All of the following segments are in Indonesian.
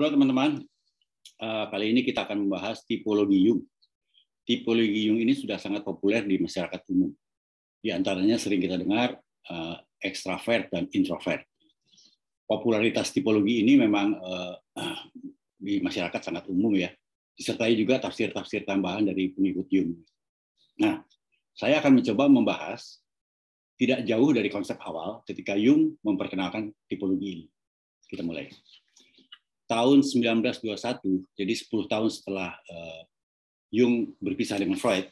Halo teman-teman, kali ini kita akan membahas tipologi Jung. Tipologi Jung ini sudah sangat populer di masyarakat umum. Di antaranya sering kita dengar ekstrovert dan introvert. Popularitas tipologi ini memang di masyarakat sangat umum ya. Disertai juga tafsir-tafsir tambahan dari pengikut Jung. Nah, saya akan mencoba membahas tidak jauh dari konsep awal ketika Jung memperkenalkan tipologi ini. Kita mulai. Tahun 1921, jadi 10 tahun setelah Jung berpisah dengan Freud,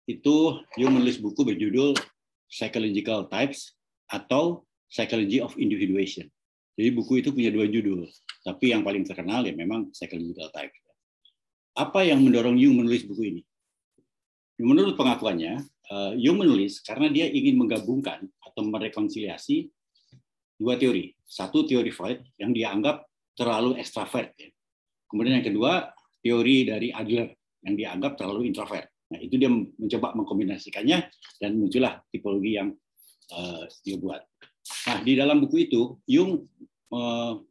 itu Jung menulis buku berjudul Psychological Types atau Psychology of Individuation. Jadi buku itu punya dua judul, tapi yang paling terkenal ya memang Psychological Types. Apa yang mendorong Jung menulis buku ini? Menurut pengakuannya, Jung menulis karena dia ingin menggabungkan atau merekonsiliasi dua teori. Satu teori Freud yang dia anggap terlalu ekstrovert. Kemudian yang kedua, teori dari Adler yang dianggap terlalu introvert. Nah, itu dia mencoba mengkombinasikannya dan muncullah tipologi yang dia buat. Nah, di dalam buku itu, Jung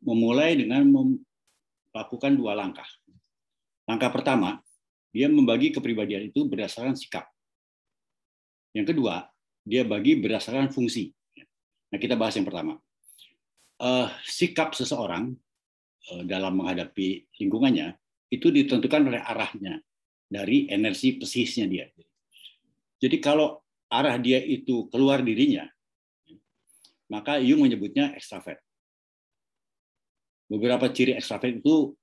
memulai dengan melakukan dua langkah. Langkah pertama, dia membagi kepribadian itu berdasarkan sikap. Yang kedua, dia bagi berdasarkan fungsi. Nah, kita bahas yang pertama. Sikap seseorang dalam menghadapi lingkungannya itu ditentukan oleh arahnya dari energi psikisnya dia. Jadi kalau arah dia itu keluar dirinya, maka Jung menyebutnya ekstrovert. Beberapa ciri ekstrovert itu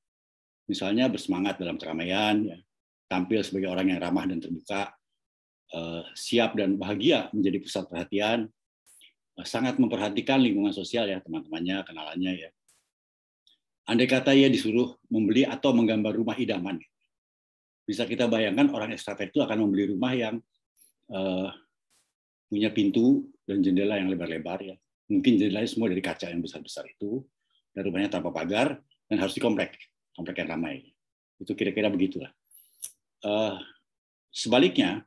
misalnya bersemangat dalam keramaian, ya, tampil sebagai orang yang ramah dan terbuka, siap dan bahagia menjadi pusat perhatian, sangat memperhatikan lingkungan sosial ya, teman-temannya, kenalannya ya. Andai kata ia disuruh membeli atau menggambar rumah idaman, bisa kita bayangkan orang ekstrovert itu akan membeli rumah yang punya pintu dan jendela yang lebar-lebar ya. Mungkin jendelanya semua dari kaca yang besar-besar itu, dan rumahnya tanpa pagar dan harus di komplek yang ramai. Itu kira-kira begitulah. Sebaliknya,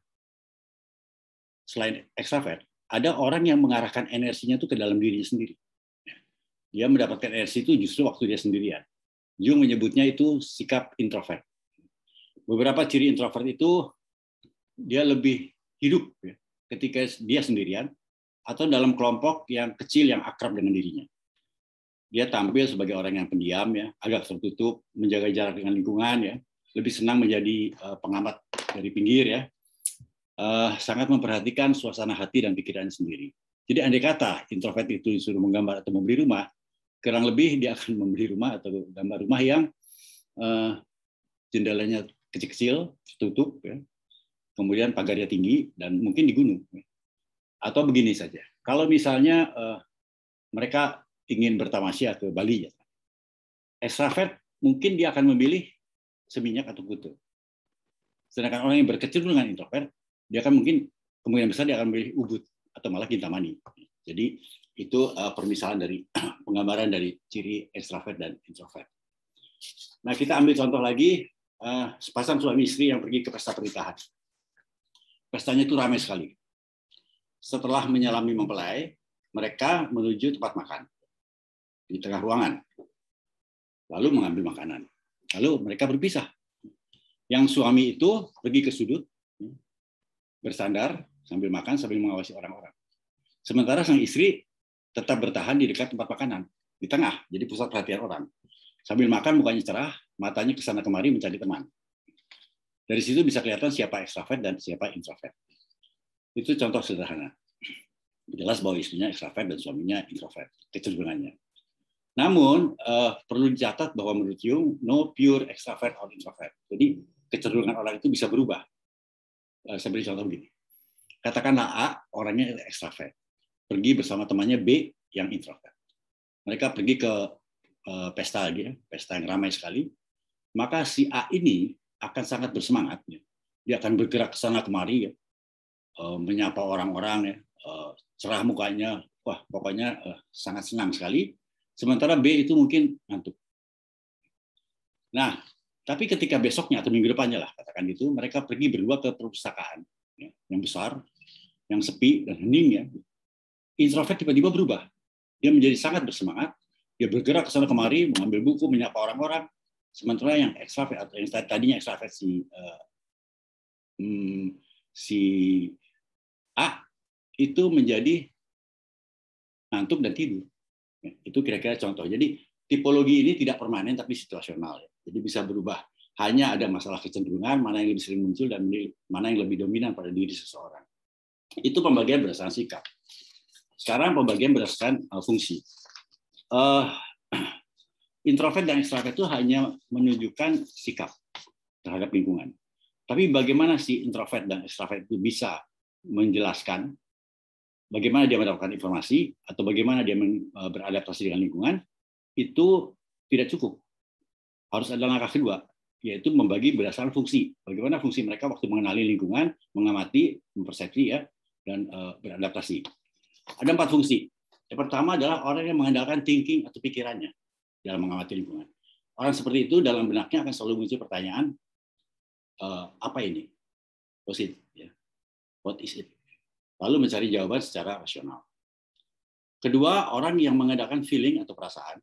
selain ekstrovert, ada orang yang mengarahkan energinya itu ke dalam dirinya sendiri. Dia mendapatkan energi itu justru waktu dia sendirian. Jung menyebutnya itu sikap introvert. Beberapa ciri introvert itu dia lebih hidup ya, ketika dia sendirian atau dalam kelompok yang kecil yang akrab dengan dirinya. Dia tampil sebagai orang yang pendiam ya, agak tertutup, menjaga jarak dengan lingkungan ya, lebih senang menjadi pengamat dari pinggir ya. Sangat memperhatikan suasana hati dan pikirannya sendiri. Jadi andai kata introvert itu disuruh menggambar atau membeli rumah, kurang lebih dia akan membeli rumah atau gambar rumah yang jendelanya kecil-kecil, tertutup, ya. Kemudian pagarnya tinggi, dan mungkin di gunung. Atau begini saja, kalau misalnya mereka ingin bertamasya ke Bali, ya. Ekstrovert mungkin dia akan memilih Seminyak atau Kuta. Sedangkan orang yang berkecenderungan introvert, dia akan mungkin kemungkinan besar dia akan memilih Ubud atau malah Kintamani. Jadi itu permisalan dari penggambaran dari ciri ekstrovert dan introvert. Nah, kita ambil contoh lagi sepasang suami istri yang pergi ke pesta pernikahan. Pestanya itu ramai sekali. Setelah menyalami mempelai, mereka menuju tempat makan di tengah ruangan. Lalu mengambil makanan. Lalu mereka berpisah. Yang suami itu pergi ke sudut, bersandar sambil makan sambil mengawasi orang-orang. Sementara sang istri tetap bertahan di dekat tempat makanan, di tengah, jadi pusat perhatian orang. Sambil makan mukanya cerah, matanya kesana kemari mencari teman. Dari situ bisa kelihatan siapa ekstrovert dan siapa introvert. Itu contoh sederhana. Jelas bahwa istrinya ekstrovert dan suaminya introvert, kecenderungannya. Namun perlu dicatat bahwa menurut Jung, no pure extrovert or introvert. Jadi kecenderungan orang itu bisa berubah. Saya beri contoh begini. Katakanlah A, orangnya ekstrovert. Pergi bersama temannya B yang introvert. Mereka pergi ke pesta lagi, ya, pesta yang ramai sekali. Maka si A ini akan sangat bersemangat. Ya. Dia akan bergerak ke sana kemari, ya, menyapa orang-orang, ya, cerah mukanya, wah pokoknya sangat senang sekali. Sementara B itu mungkin ngantuk. Nah, tapi ketika besoknya atau minggu depannya lah, katakan gitu, mereka pergi berdua ke perpustakaan ya, yang besar, yang sepi dan hening ya. Introvert tiba-tiba berubah. Dia menjadi sangat bersemangat Dia bergerak ke sana kemari, mengambil buku, menyapa orang-orang. Sementara yang ekstrovert atau yang tadinya ekstrovert si A itu menjadi ngantuk dan tidur. Itu kira-kira contoh. Jadi tipologi ini tidak permanen tapi situasional. Jadi bisa berubah. Hanya ada masalah kecenderungan, mana yang lebih sering muncul dan mana yang lebih dominan pada diri seseorang. Itu pembagian berdasarkan sikap. Sekarang pembagian berdasarkan fungsi. Introvert dan ekstrovert itu hanya menunjukkan sikap terhadap lingkungan. Tapi bagaimana si introvert dan ekstrovert itu bisa menjelaskan bagaimana dia mendapatkan informasi atau bagaimana dia beradaptasi dengan lingkungan, itu tidak cukup. Harus ada langkah kedua, yaitu membagi berdasarkan fungsi. Bagaimana fungsi mereka waktu mengenali lingkungan, mengamati, mempersepsi, ya, dan beradaptasi. Ada 4 fungsi. Yang pertama adalah orang yang mengandalkan thinking atau pikirannya dalam mengamati lingkungan. Orang seperti itu dalam benaknya akan selalu muncul pertanyaan, apa ini? What is it? What is it? Lalu mencari jawaban secara rasional. Kedua, orang yang mengandalkan feeling atau perasaan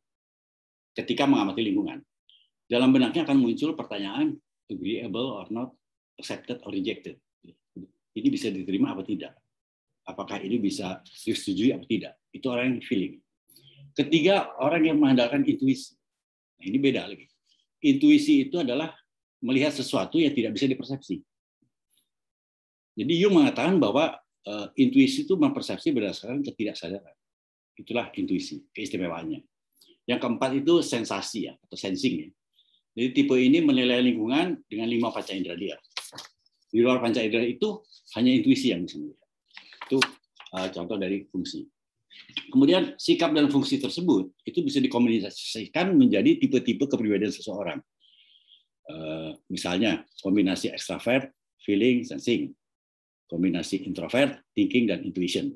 ketika mengamati lingkungan. Dalam benaknya akan muncul pertanyaan agreeable or not, accepted or rejected. Ini bisa diterima atau tidak? Apakah ini bisa disetujui atau tidak? Itu orang yang feeling. Ketiga, orang yang mengandalkan intuisi. Nah, ini beda lagi. Intuisi itu adalah melihat sesuatu yang tidak bisa dipersepsi. Jadi Jung mengatakan bahwa intuisi itu mempersepsi berdasarkan ketidaksadaran. Itulah intuisi, keistimewaannya. Yang keempat itu sensasi, ya, atau sensing. Ya. Jadi tipe ini menilai lingkungan dengan 5 panca indera dia. Di luar panca indera itu hanya intuisi yang bisa melihat. Itu contoh dari fungsi. Kemudian sikap dan fungsi tersebut itu bisa dikomunikasikan menjadi tipe-tipe kepribadian seseorang. Misalnya kombinasi extrovert, feeling, sensing. Kombinasi introvert, thinking, dan intuition.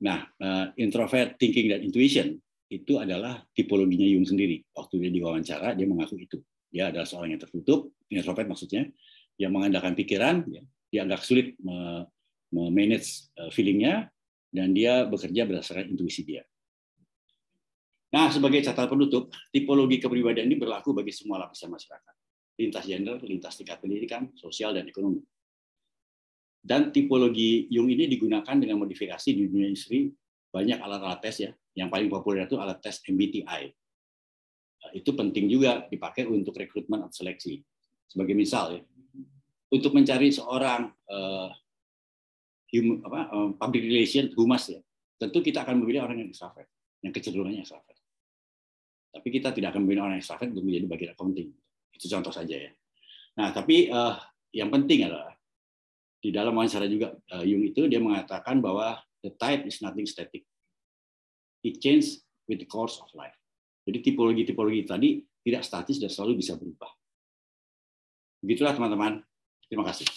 Nah, introvert, thinking, dan intuition itu adalah tipologinya Jung sendiri. Waktu dia diwawancara, dia mengaku itu. Dia adalah seorang yang tertutup, introvert maksudnya, yang mengandalkan pikiran, dia agak sulit memanage feeling-nya, dan dia bekerja berdasarkan intuisi dia. Nah, sebagai catatan penutup, tipologi kepribadian ini berlaku bagi semua lapisan masyarakat. Lintas gender, lintas tingkat pendidikan, sosial, dan ekonomi. Dan tipologi Jung ini digunakan dengan modifikasi di dunia industri, banyak alat-alat tes, ya. Yang paling populer itu alat tes MBTI. Itu penting juga dipakai untuk rekrutmen atau seleksi. Sebagai misal, ya, untuk mencari seorang public relation, humas, ya, tentu kita akan memilih orang yang extrovert, yang kecenderungannya extrovert. Tapi kita tidak akan memilih orang yang extrovert untuk menjadi bagian accounting. Itu contoh saja, ya. Nah, tapi yang penting adalah di dalam wawancara juga Jung itu dia mengatakan bahwa the type is nothing static. It changes with the course of life. Jadi tipologi-tipologi tadi tidak statis dan selalu bisa berubah. Begitulah teman-teman. Terima kasih.